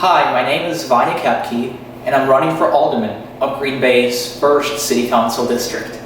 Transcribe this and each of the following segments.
Hi, my name is Koepke, and I'm running for Alderman of Green Bay's 1st City Council District.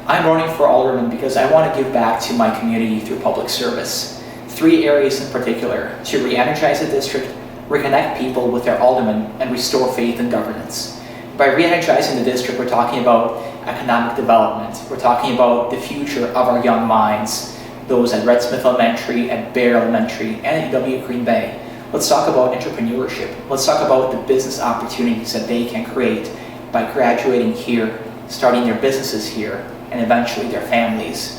I'm running for Alderman because I want to give back to my community through public service. 3 areas in particular: to re-energize the district, reconnect people with their aldermen, and restore faith in governance. By re-energizing the district, we're talking about economic development. We're talking about the future of our young minds, those at Red Smith Elementary, at Bear Elementary, and at UW Green Bay. Let's talk about entrepreneurship. Let's talk about the business opportunities that they can create by graduating here, starting their businesses here, and eventually their families.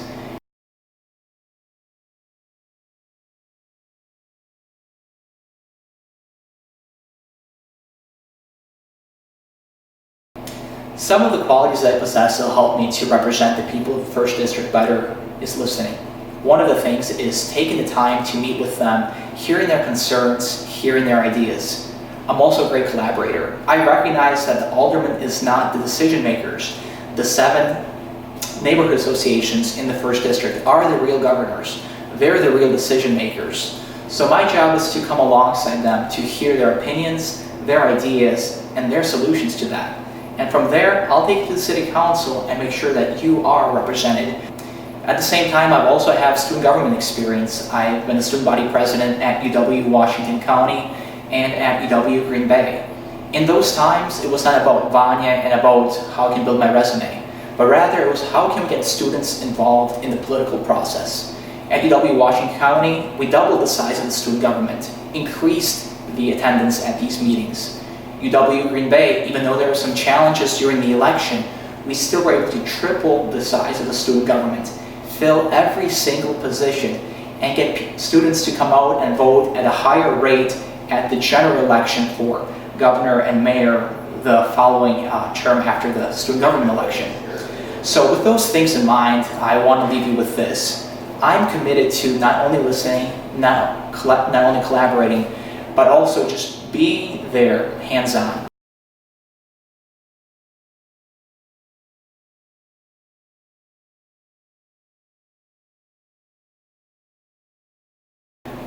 Some of the qualities that I possess that will help me to represent the people of the 1st District better is listening. One of the things is taking the time to meet with them, hearing their concerns, hearing their ideas. I'm also a great collaborator. I recognize that the alderman is not the decision makers. The 7 neighborhood associations in the 1st District are the real governors. They're the real decision makers. So my job is to come alongside them to hear their opinions, their ideas, and their solutions to that. And from there, I'll take it to the City Council and make sure that you are represented. At the same time, I also have student government experience. I've been a student body president at UW Washington County and at UW Green Bay. In those times, it was not about Vanya and about how I can build my resume, but rather it was how can we get students involved in the political process. At UW Washington County, we doubled the size of the student government, increased the attendance at these meetings. UW Green Bay, even though there were some challenges during the election, we still were able to triple the size of the student government, fill every single position, and get students to come out and vote at a higher rate at the general election for governor and mayor the following term after the student government election. So with those things in mind, I want to leave you with this. I'm committed to not only listening, not only collaborating, but also just being there, hands-on.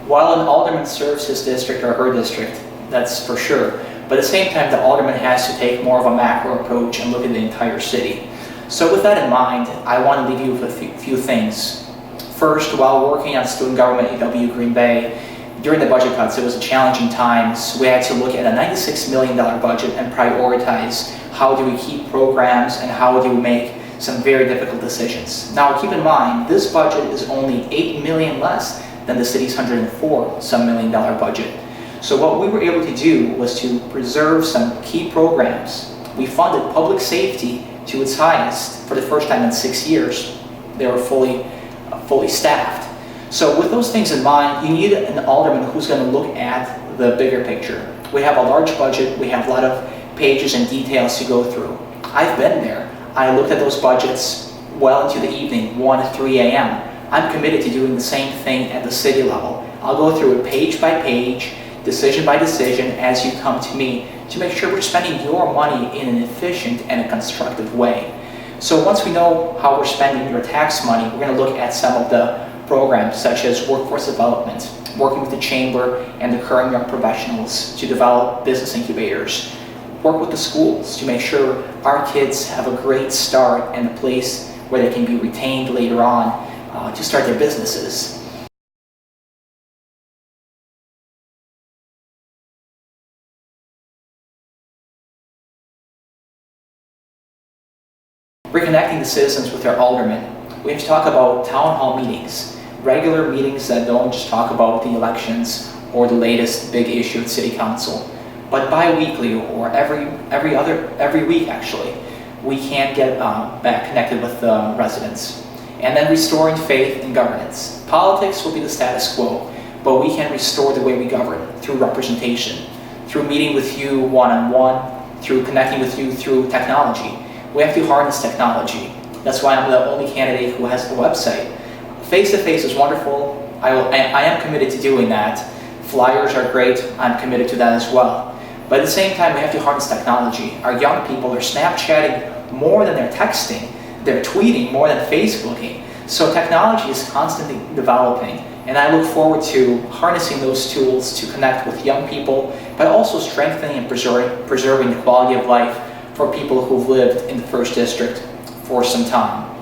While an alderman serves his district or her district, that's for sure, but at the same time the alderman has to take more of a macro approach and look at the entire city. So with that in mind, I want to leave you with a few things. First, while working on student government at UW Green Bay, during the budget cuts, it was a challenging time. So we had to look at a $96 million budget and prioritize how do we keep programs and how do we make some very difficult decisions. Now keep in mind, this budget is only $8 million less than the city's $104 million budget. So what we were able to do was to preserve some key programs. We funded public safety to its highest for the first time in 6 years. They were fully staffed. So with those things in mind, you need an alderman who's going to look at the bigger picture. We have a large budget, we have a lot of pages and details to go through. I've been there. I looked at those budgets well into the evening, 1 to 3 a.m. I'm committed to doing the same thing at the city level. I'll go through it page by page, decision by decision as you come to me to make sure we're spending your money in an efficient and a constructive way. So once we know how we're spending your tax money, we're going to look at some of the programs such as workforce development, working with the chamber and the current young professionals to develop business incubators, work with the schools to make sure our kids have a great start and a place where they can be retained later on to start their businesses. Reconnecting the citizens with their aldermen. We have to talk about town hall meetings, regular meetings that don't just talk about the elections or the latest big issue at City Council, but bi-weekly or every week actually, we can get back connected with the residents. And then restoring faith in governance. Politics will be the status quo, but we can restore the way we govern through representation, through meeting with you one-on-one, through connecting with you through technology. We have to harness technology. That's why I'm the only candidate who has a website. Face-to-face is wonderful. I am committed to doing that. Flyers are great. I'm committed to that as well. But at the same time, we have to harness technology. Our young people are Snapchatting more than they're texting. They're tweeting more than Facebooking. So technology is constantly developing, and I look forward to harnessing those tools to connect with young people, but also strengthening and preserving the quality of life for people who've lived in the 1st District for some time.